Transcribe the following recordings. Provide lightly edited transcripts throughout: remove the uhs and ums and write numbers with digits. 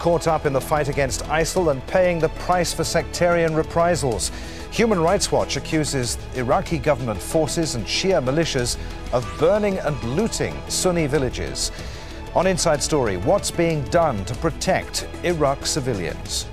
caught up in the fight against ISIL and paying the price for sectarian reprisals. Human Rights Watch accuses Iraqi government forces and Shia militias of burning and looting Sunni villages. On Inside Story, what's being done to protect Iraq civilians?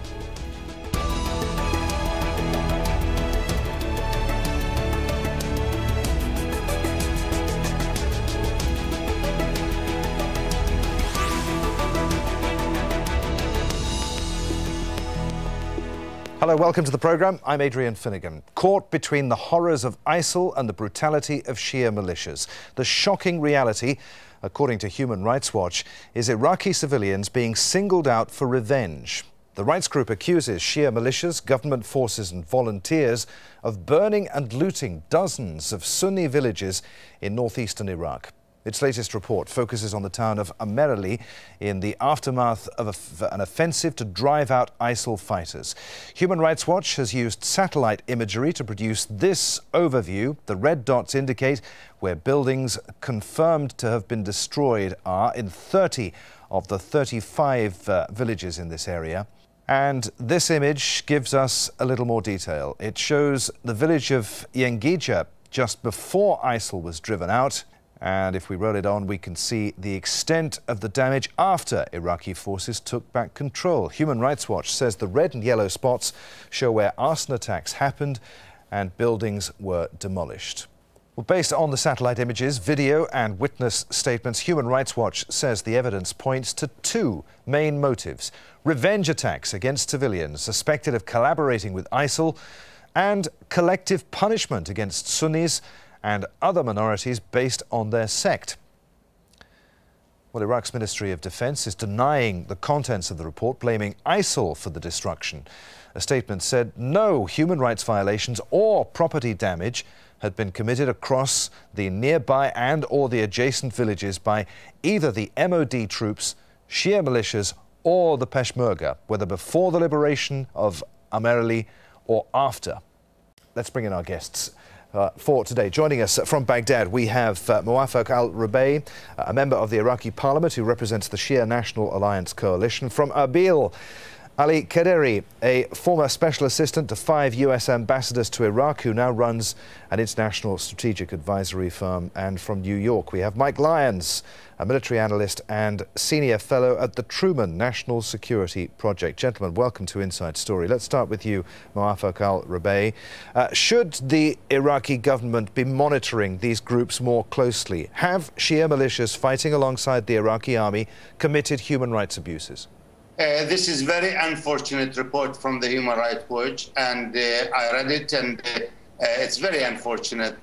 Hello, welcome to the programme. I'm Adrian Finnegan. Caught between the horrors of ISIL and the brutality of Shia militias. The shocking reality, according to Human Rights Watch, is Iraqi civilians being singled out for revenge. The rights group accuses Shia militias, government forces and volunteers of burning and looting dozens of Sunni villages in northeastern Iraq. Its latest report focuses on the town of Amerali in the aftermath of an offensive to drive out ISIL fighters. Human Rights Watch has used satellite imagery to produce this overview. The red dots indicate where buildings confirmed to have been destroyed are in 30 of the 35 villages in this area. And this image gives us a little more detail. It shows the village of Yengija just before ISIL was driven out. And if we roll it on, we can see the extent of the damage after Iraqi forces took back control. Human Rights Watch says the red and yellow spots show where arson attacks happened and buildings were demolished. Well, based on the satellite images, video and witness statements, Human Rights Watch says the evidence points to two main motives: revenge attacks against civilians suspected of collaborating with ISIL and collective punishment against Sunnis and other minorities based on their sect. Well, Iraq's Ministry of Defense is denying the contents of the report, blaming ISIL for the destruction. A statement said no human rights violations or property damage had been committed across the nearby and or the adjacent villages by either the MOD troops, Shia militias or the Peshmerga, whether before the liberation of Amerali or after. Let's bring in our guests for today. Joining us from Baghdad, we have Muwafaq al-Rubai, a member of the Iraqi parliament who represents the Shia National Alliance coalition. From Erbil, Ali Kaderi, a former special assistant to 5 US ambassadors to Iraq who now runs an international strategic advisory firm. And from New York, we have Mike Lyons, a military analyst and senior fellow at the Truman National Security Project. Gentlemen, welcome to Inside Story. Let's start with you, Muwafaq al-Rubai. Should the Iraqi government be monitoring these groups more closely? Have Shia militias fighting alongside the Iraqi army committed human rights abuses? This is very unfortunate report from the Human Rights Watch, and I read it, and it's very unfortunate.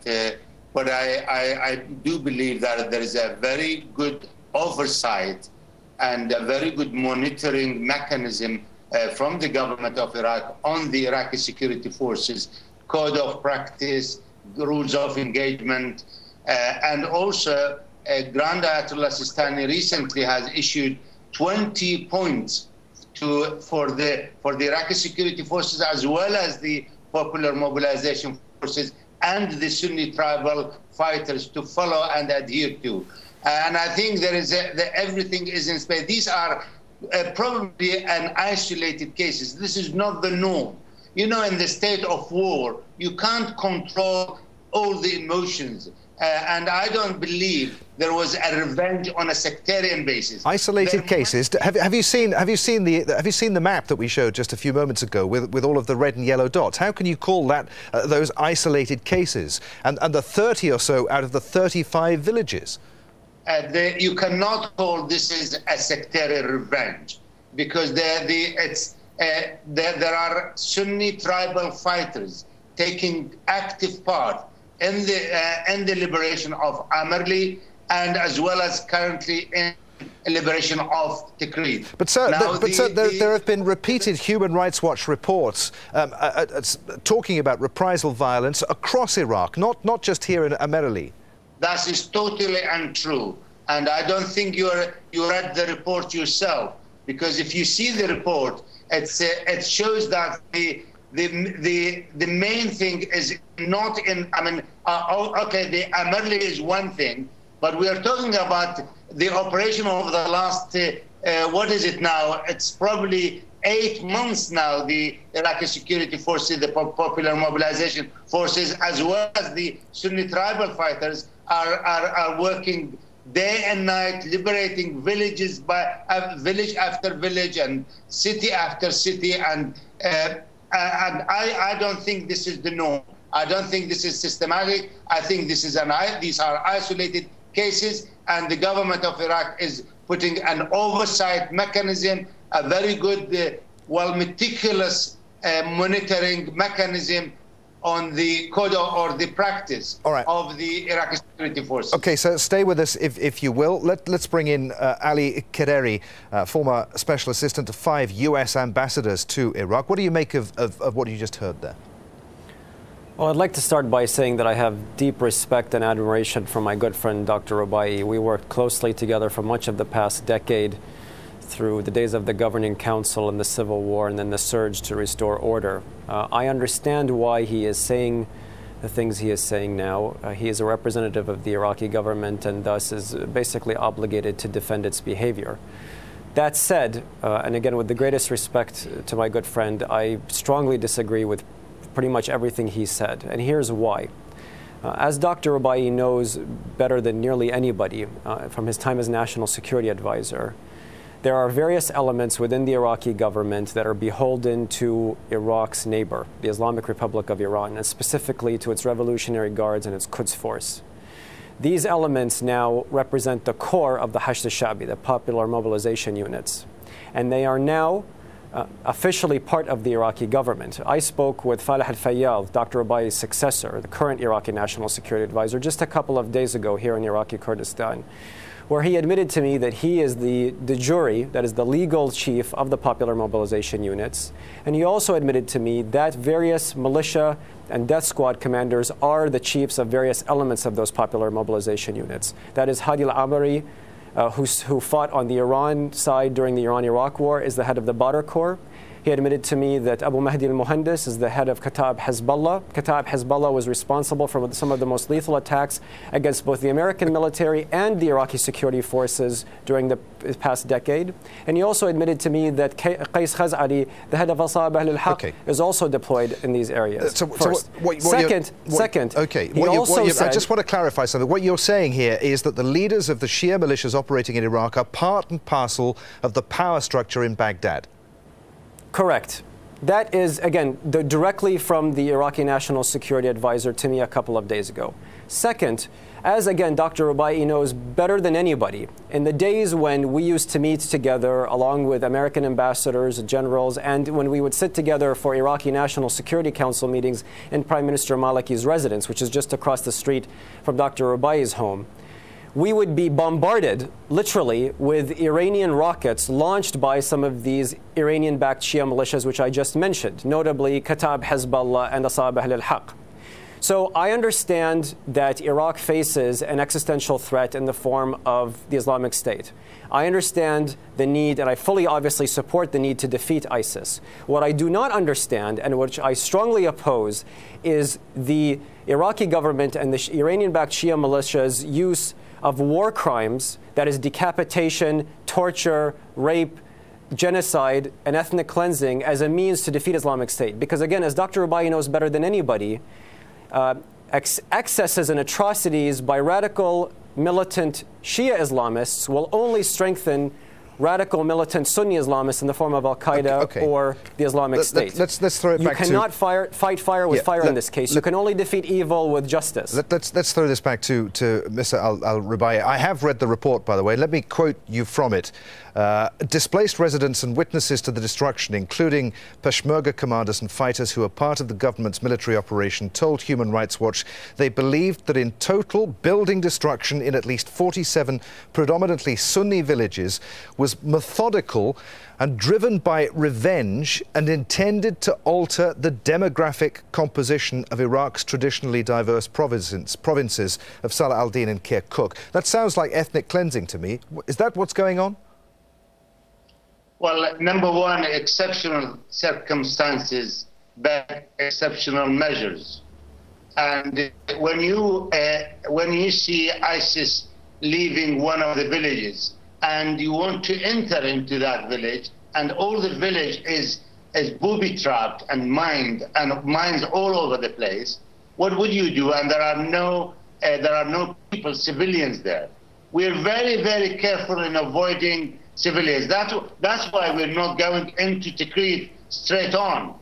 But I do believe that there is a very good oversight and a very good monitoring mechanism from the government of Iraq on the Iraqi security forces, code of practice, rules of engagement, and also Grand Ayatollah Sistani recently has issued 20 points for the Iraqi security forces as well as the Popular Mobilization Forces and the Sunni tribal fighters to follow and adhere to. And I think there is everything is in space. These are probably an isolated cases. This is not the norm. You know, in the state of war, you can't control all the emotions. And I don't believe there was a revenge on a sectarian basis. Isolated cases. Have you seen the map that we showed just a few moments ago with all of the red and yellow dots? How can you call that those isolated cases? And the 30 or so out of the 35 villages. You cannot call this is a sectarian revenge because there are Sunni tribal fighters taking active part in the liberation of Amerli and as well as currently in liberation of Tikrit. But sir, there have been repeated Human Rights Watch reports talking about reprisal violence across Iraq, not just here in Amerli. That is totally untrue, and I don't think you read the report yourself, because if you see the report, it shows that the main thing is not in, I mean, okay, the Amerli is one thing, but we are talking about the operation over the last what is it now? It's probably 8 months now, the Iraqi security forces, the Popular Mobilization Forces, as well as the Sunni tribal fighters are working day and night, liberating villages village after village and city after city. And I don't think this is the norm. I don't think this is systematic. I think these are isolated cases, and the government of Iraq is putting an oversight mechanism, a very good, meticulous monitoring mechanism on the code or the practice of the Iraqi security forces. Okay, so stay with us if you will. Let's bring in Ali Kereri, former special assistant to 5 US ambassadors to Iraq. What do you make of what you just heard there? Well, I'd like to start by saying that I have deep respect and admiration for my good friend, Dr. Rubai. We worked closely together for much of the past decade through the days of the Governing Council and the Civil War and then the surge to restore order. I understand why he is saying the things he is saying now. He is a representative of the Iraqi government and thus is basically obligated to defend its behavior. That said, and again with the greatest respect to my good friend, I strongly disagree with pretty much everything he said, and here's why. As Dr. Rubai knows better than nearly anybody from his time as National Security Advisor, there are various elements within the Iraqi government that are beholden to Iraq's neighbor, the Islamic Republic of Iran, and specifically to its Revolutionary Guards and its Quds Force. These elements now represent the core of the Hashd al-Sha'bi, the Popular Mobilization Units, and they are now officially part of the Iraqi government. I spoke with Falah al-Fayyad, Dr. Rubai's successor, the current Iraqi National Security Advisor, just a couple of days ago here in Iraqi Kurdistan, where he admitted to me that he is the de jure, that is the legal chief of the Popular Mobilization Units. And he also admitted to me that various militia and death squad commanders are the chiefs of various elements of those Popular Mobilization Units. That is Hadi al-Amari, who fought on the Iran side during the Iran-Iraq War, is the head of the Badr Corps. He admitted to me that Abu Mahdi al-Muhandis is the head of Kataib Hezbollah. Kataib Hezbollah was responsible for some of the most lethal attacks against both the American military and the Iraqi security forces during the past decade. And he also admitted to me that Qais Khaz'ali, the head of Asab Ahl al-Haq, is also deployed in these areas. Second, I just want to clarify something. What you're saying here is that the leaders of the Shia militias operating in Iraq are part and parcel of the power structure in Baghdad. Correct. That is, again, directly from the Iraqi National Security Advisor to me a couple of days ago. Second, as again Dr. Rubai knows better than anybody, in the days when we used to meet together along with American ambassadors, generals, and when we would sit together for Iraqi National Security Council meetings in Prime Minister Maliki's residence, which is just across the street from Dr. Rubai's home, we would be bombarded, literally, with Iranian rockets launched by some of these Iranian-backed Shia militias, which I just mentioned, notably Kataib Hezbollah and Asab Ahl al-Haq. So I understand that Iraq faces an existential threat in the form of the Islamic State. I understand the need, and I fully obviously support the need to defeat ISIS. What I do not understand, and which I strongly oppose, is the Iraqi government and the Iranian-backed Shia militias' use of war crimes, that is decapitation, torture, rape, genocide, and ethnic cleansing as a means to defeat Islamic State. Because again, as Dr. Rubai knows better than anybody, excesses and atrocities by radical militant Shia Islamists will only strengthen radical militant Sunni Islamists in the form of Al-Qaeda or the Islamic State. Let's throw it back to... You cannot fight fire with fire in this case. You can only defeat evil with justice. Let's throw this back to Mr. Al-Rubai. I have read the report, by the way. Let me quote you from it. Displaced residents and witnesses to the destruction, including Peshmerga commanders and fighters who are part of the government's military operation, told Human Rights Watch they believed that in total, building destruction in at least 47 predominantly Sunni villages was methodical and driven by revenge and intended to alter the demographic composition of Iraq's traditionally diverse provinces of Salah al-Din and Kirkuk. That sounds like ethnic cleansing to me. Is that what's going on? Well, number one, exceptional circumstances back exceptional measures. And when you see ISIS leaving one of the villages, and you want to enter into that village, and all the village is booby-trapped and mines all over the place, what would you do? And there are no people, civilians there. We're very, very careful in avoiding civilians. That's why we're not going into Tikrit straight on,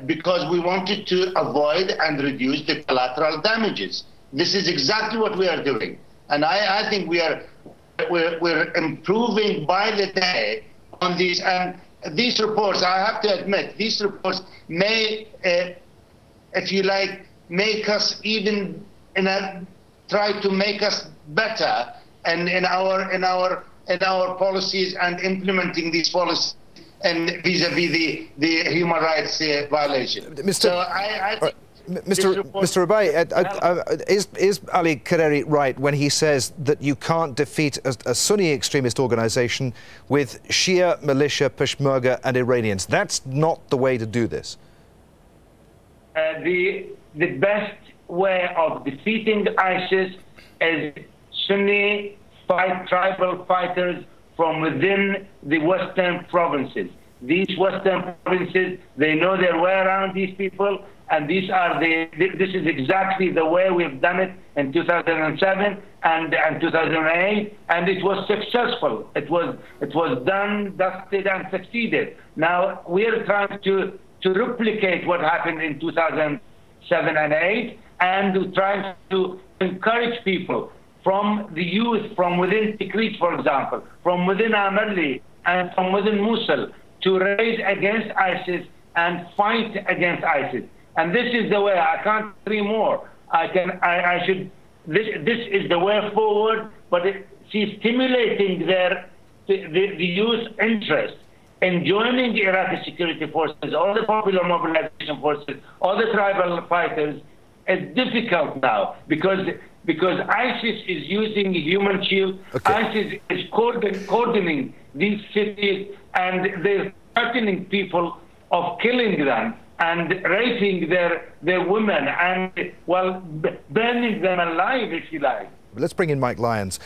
because we wanted to avoid and reduce the collateral damages. This is exactly what we are doing, and I think we're improving by the day on these. And these reports, I have to admit, these reports may, if you like, make us even try to make us better and in our policies and implementing these policies and vis-a-vis the human rights violation. Mr. Rubai, is Ali Kareri right when he says that you can't defeat a Sunni extremist organisation with Shia militia, Peshmerga and Iranians? That's not the way to do this. The best way of defeating ISIS is Sunni tribal fighters from within the Western provinces. These Western provinces, they know their way around these people, and this is exactly the way we've done it in 2007 and 2008, and it was successful. It was done, dusted, and succeeded. Now we are trying to replicate what happened in 2007 and 8, and trying to encourage people from the youth, from within Tikrit, for example, from within Amerli and from within Mosul, to raise against ISIS and fight against ISIS. And this is the way. I can't agree more. This is the way forward. But she's stimulating the youth interest in joining the Iraqi security forces, all the popular mobilization forces, all the tribal fighters. It's difficult now because ISIS is using human shield. Okay. ISIS is coordinating these cities, and they're threatening people of killing them and raping their women and, well, burning them alive, if you like. Let's bring in Mike Lyons,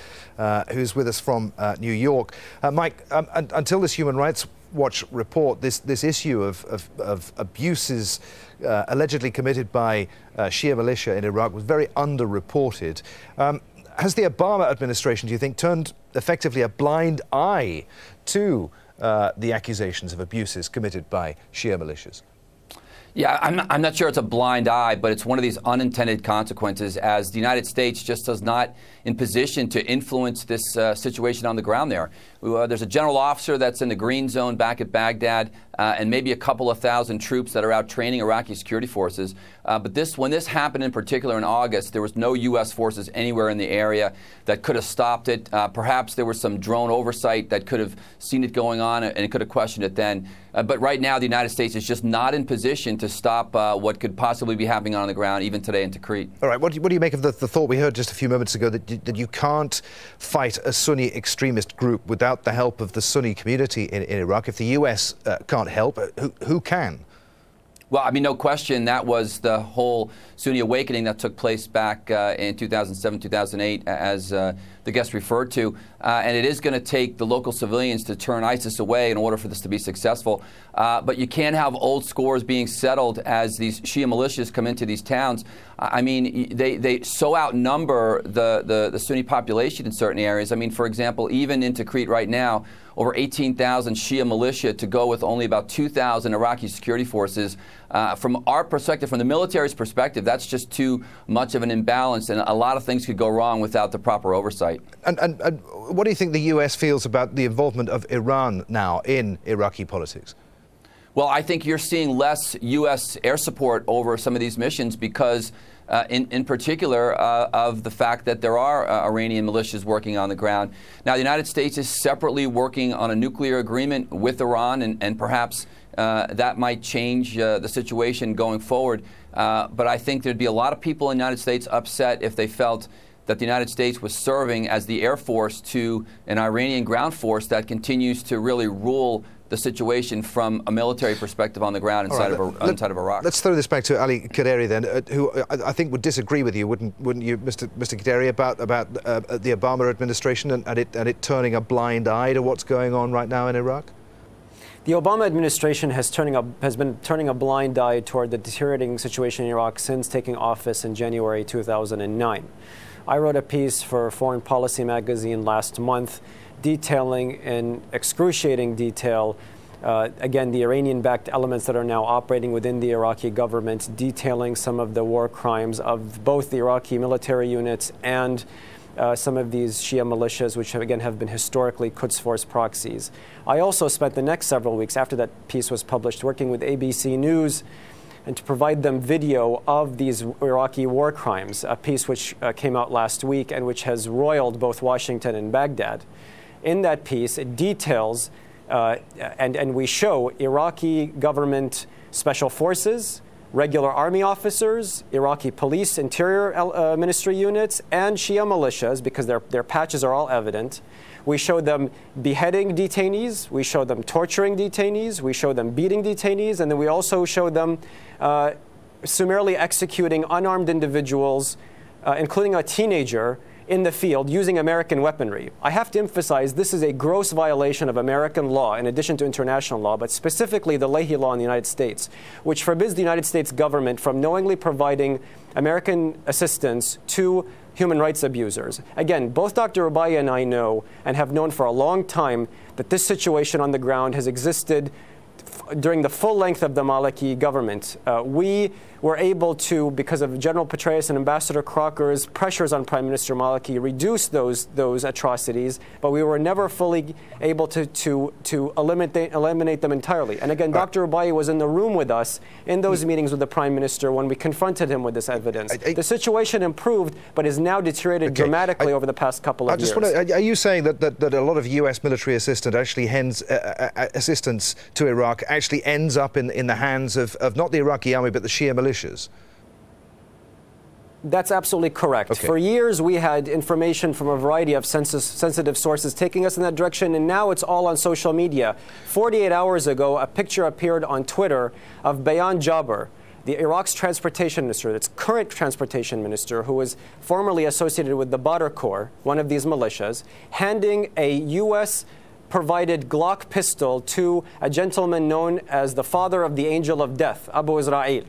who's with us from New York. Mike, until this Human Rights Watch report, this issue of abuses allegedly committed by Shia militia in Iraq was very underreported. Has the Obama administration, do you think, turned effectively a blind eye to the accusations of abuses committed by Shia militias? Yeah, I'm not sure it's a blind eye, but it's one of these unintended consequences, as the United States just does not in position to influence this situation on the ground there. There's a general officer that's in the green zone back at Baghdad, and maybe a couple of thousand troops that are out training Iraqi security forces. But when this happened in particular in August, there was no U.S. forces anywhere in the area that could have stopped it. Perhaps there was some drone oversight that could have seen it going on and it could have questioned it then. But right now, the United States is just not in position to stop what could possibly be happening on the ground, even today in Tikrit. All right. What do you make of the thought we heard just a few moments ago that you can't fight a Sunni extremist group without the help of the Sunni community in Iraq? If the U.S. can't help, who can? Well, I mean, no question, that was the whole Sunni awakening that took place back in 2007, 2008, as the guest referred to. And it is going to take the local civilians to turn ISIS away in order for this to be successful. But you can't have old scores being settled as these Shia militias come into these towns. I mean, they so outnumber the Sunni population in certain areas. I mean, for example, even in Tikrit right now, over 18,000 Shia militia to go with only about 2,000 Iraqi security forces. From our perspective, from the military's perspective, that's just too much of an imbalance, and a lot of things could go wrong without the proper oversight. And what do you think the U.S. feels about the involvement of Iran now in Iraqi politics? Well, I think you're seeing less U.S. air support over some of these missions because in particular of the fact that there are Iranian militias working on the ground. Now, the United States is separately working on a nuclear agreement with Iran, and perhaps that might change the situation going forward. But I think there'd be a lot of people in the United States upset if they felt that the United States was serving as the air force to an Iranian ground force that continues to really rule the situation from a military perspective on the ground inside of Iraq. Let's throw this back to Ali Kaderi then, who I think would disagree with you, wouldn't you, Mr. Kaderi, about the Obama administration and it turning a blind eye to what's going on right now in Iraq? The Obama administration has been turning a blind eye toward the deteriorating situation in Iraq since taking office in January 2009. I wrote a piece for Foreign Policy magazine last month detailing in excruciating detail, again, the Iranian-backed elements that are now operating within the Iraqi government, detailing some of the war crimes of both the Iraqi military units and some of these Shia militias, which again have been historically Quds Force proxies. I also spent the next several weeks after that piece was published working with ABC News and to provide them video of these Iraqi war crimes, a piece which came out last week and which has roiled both Washington and Baghdad. In that piece, it details and we show Iraqi government special forces, regular army officers, Iraqi police, interior ministry units, and Shia militias, because their patches are all evident. We show them beheading detainees, we show them torturing detainees, we show them beating detainees, and then we also show them summarily executing unarmed individuals, including a teenager, in the field using American weaponry. I have to emphasize this is a gross violation of American law in addition to international law, but specifically the Leahy law in the United States, which forbids the United States government from knowingly providing American assistance to human rights abusers. Again, both Dr. Rubai and I know and have known for a long time that this situation on the ground has existed during the full length of the Maliki government. We were able to, because of General Petraeus and Ambassador Crocker's pressures on Prime Minister Maliki, reduce those atrocities, but we were never fully able to eliminate them entirely. And again, Dr. Rubai was in the room with us in those meetings with the Prime Minister when we confronted him with this evidence. The situation improved, but is now deteriorated dramatically over the past couple of years. Are you saying that a lot of U.S. military assistance to Iraq actually ends up in the hands of not the Iraqi army but the Shia militias? That's absolutely correct. Okay. For years, we had information from a variety of sensitive sources taking us in that direction, and now it's all on social media. 48 hours ago, a picture appeared on Twitter of Bayan Jaber, the Iraq's transportation minister, its current transportation minister, who was formerly associated with the Badr Corps, one of these militias, handing a U.S. provided Glock pistol to a gentleman known as the father of the angel of death, Abu Israel.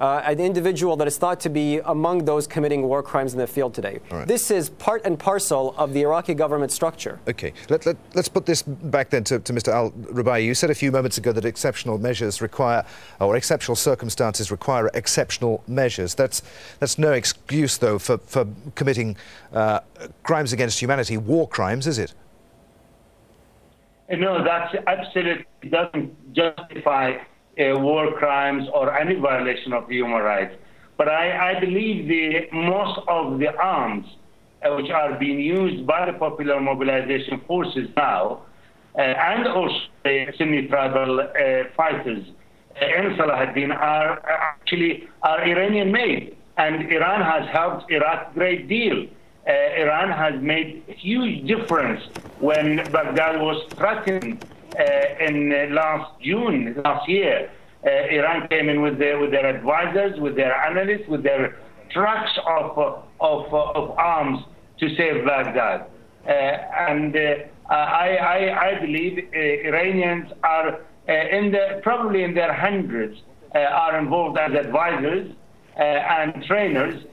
An individual that is thought to be among those committing war crimes in the field today. Right. This is part and parcel of the Iraqi government structure. Okay, let's put this back then to Mr. al-Rubai. You said a few moments ago that exceptional measures require, or exceptional circumstances require exceptional measures. That's no excuse, though, for committing crimes against humanity, war crimes, is it? No, that absolutely doesn't justify war crimes or any violation of human rights. But I believe most of the arms which are being used by the Popular Mobilization Forces now, and also the Sunni tribal fighters in Salahuddin are Iranian-made, and Iran has helped Iraq a great deal. Iran has made a huge difference when Baghdad was threatened in last year. Iran came in with their advisors, with their analysts, with their trucks of arms to save Baghdad. I believe Iranians are probably in their hundreds are involved as advisors and trainers,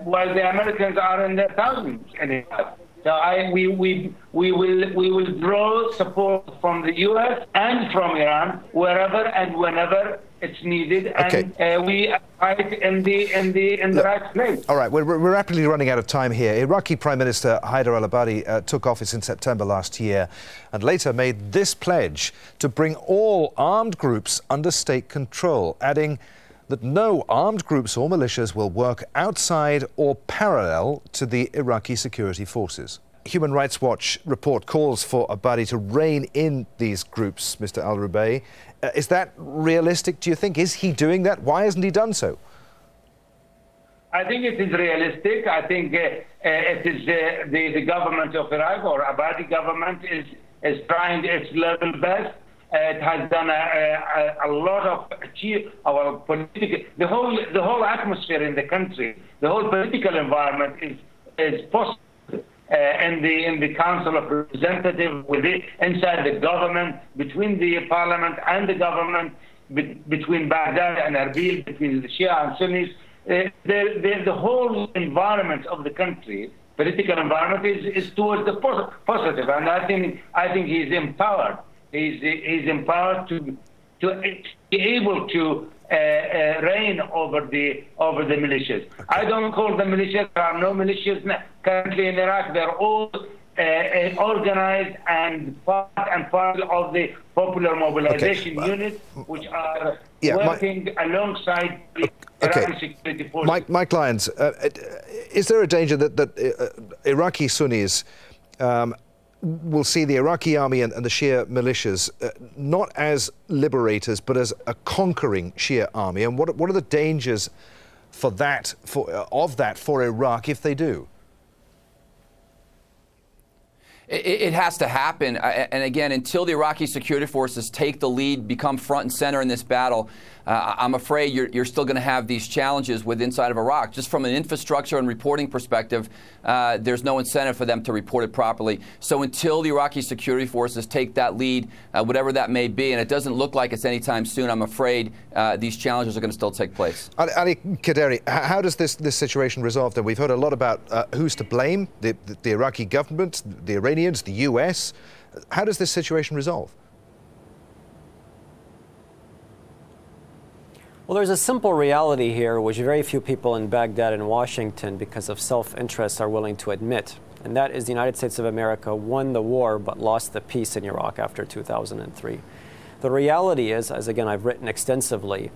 while the Americans are in their thousands in Iraq. So we will draw support from the U.S. and from Iran wherever and whenever it's needed, and we fight in the right place. All right, we're rapidly running out of time here. Iraqi Prime Minister Haider al-Abadi took office in September last year and later made this pledge to bring all armed groups under state control, adding that no armed groups or militias will work outside or parallel to the Iraqi security forces. Human Rights Watch report calls for Abadi to rein in these groups, Mr. al-Rubai. Is that realistic, do you think? Is he doing that? Why hasn't he done so? I think it is realistic. I think it is the government of Iraq, or Abadi government, is trying its level best It has done a lot of our political, the whole atmosphere in the country, the whole political environment is positive. In the Council of Representatives, inside the government, between the parliament and the government, between Baghdad and Erbil, between the Shia and Sunnis, the whole environment of the country, political environment, is towards the positive, and I think he's empowered. He's empowered to be able to reign over the militias. Okay. I don't call them militias. There are no militias currently in Iraq. They're all organized and part and parcel of the Popular Mobilization Unit, which are working alongside the Iraqi security forces. Mike Lyons, is there a danger that Iraqi Sunnis will see the Iraqi army and the Shia militias not as liberators, but as a conquering Shia army? And what are the dangers for that for Iraq if they do? It has to happen. And again, until the Iraqi security forces take the lead, become front and center in this battle, I'm afraid you're still going to have these challenges with inside of Iraq. Just from an infrastructure and reporting perspective, there's no incentive for them to report it properly. So until the Iraqi security forces take that lead, whatever that may be, and it doesn't look like it's anytime soon, I'm afraid these challenges are going to still take place. Ali Kaderi, how does this situation resolve then? We've heard a lot about who's to blame, the Iraqi government, the Iranians, the US. How does this situation resolve? Well, there's a simple reality here which very few people in Baghdad and Washington, because of self-interest, are willing to admit. And that is the United States of America won the war but lost the peace in Iraq after 2003. The reality is, as again I've written extensively,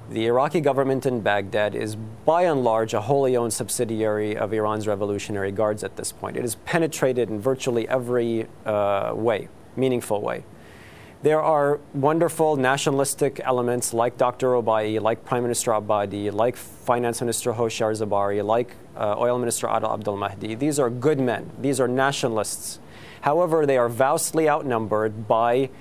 the Iraqi government in Baghdad is by and large a wholly owned subsidiary of Iran's Revolutionary Guards at this point. It has penetrated in virtually every meaningful way. There are wonderful nationalistic elements like Dr. Obai, like Prime Minister Abadi, like Finance Minister Hoshyar Zabari, like Oil Minister Adel Abdel Mahdi. These are good men. These are nationalists. However, they are vastly outnumbered by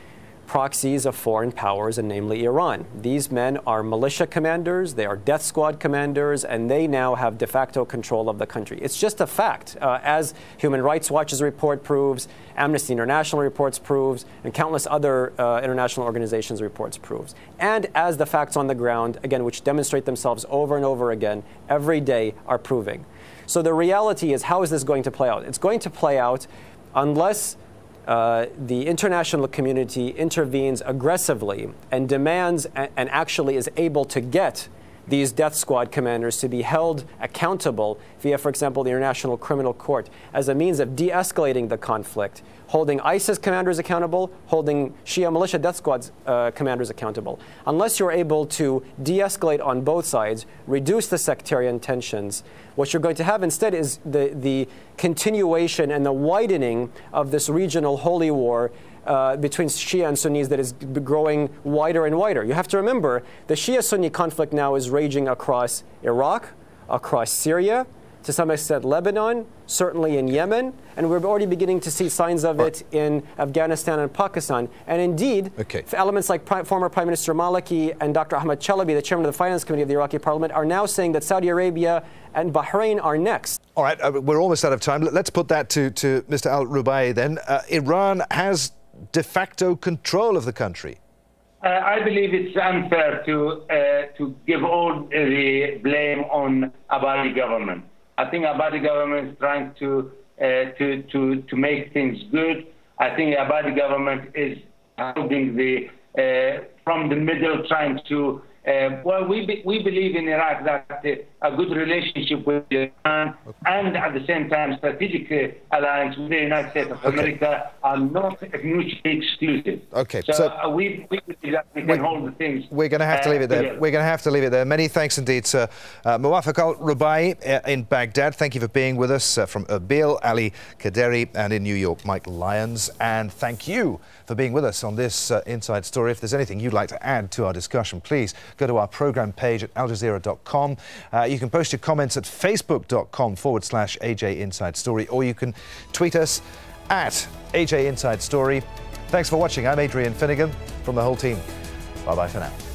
proxies of foreign powers, and namely Iran. These men are militia commanders, they are death squad commanders, and they now have de facto control of the country. It's just a fact, as Human Rights Watch's report proves, Amnesty International reports proves, and countless other international organizations' reports proves. And as the facts on the ground, again, which demonstrate themselves over and over again every day, are proving. So the reality is, how is this going to play out? It's going to play out unless the international community intervenes aggressively and demands and actually is able to get these death squad commanders to be held accountable via, for example, the International Criminal Court as a means of de-escalating the conflict, holding ISIS commanders accountable, holding Shia militia death squad commanders accountable. Unless you're able to de-escalate on both sides, reduce the sectarian tensions, what you're going to have instead is the continuation and the widening of this regional holy war between Shia and Sunnis that is growing wider and wider. You have to remember, the Shia-Sunni conflict now is raging across Iraq, across Syria, to some extent Lebanon, certainly in Yemen, and we're already beginning to see signs of it in Afghanistan and Pakistan. And indeed, elements like former Prime Minister Maliki and Dr. Ahmed Chalabi, the chairman of the Finance Committee of the Iraqi Parliament, are now saying that Saudi Arabia and Bahrain are next. All right, we're almost out of time. Let's put that to Mr. Al-Rubai then. Iran has de facto control of the country. I believe it's unfair to give all the blame on Abadi government. I think Abadi government is trying to make things good. I think Abadi government is holding from the middle, trying to. We believe in Iraq that a good relationship with Iran and at the same time strategic alliance with the United States of America are not mutually exclusive. Okay, so we believe that we can hold the things. We're going to have to leave it there. Together. We're going to have to leave it there. Many thanks indeed, sir. Muwafaq al-Rubai in Baghdad, thank you for being with us. From Erbil, Ali Kaderi, and in New York, Mike Lyons. And thank you for being with us on this Inside Story. If there's anything you'd like to add to our discussion, please go to our programme page at aljazeera.com. You can post your comments at facebook.com/AJ Inside Story, or you can tweet us at AJ Inside Story. Thanks for watching. I'm Adrian Finnegan. from the whole team. Bye-bye for now.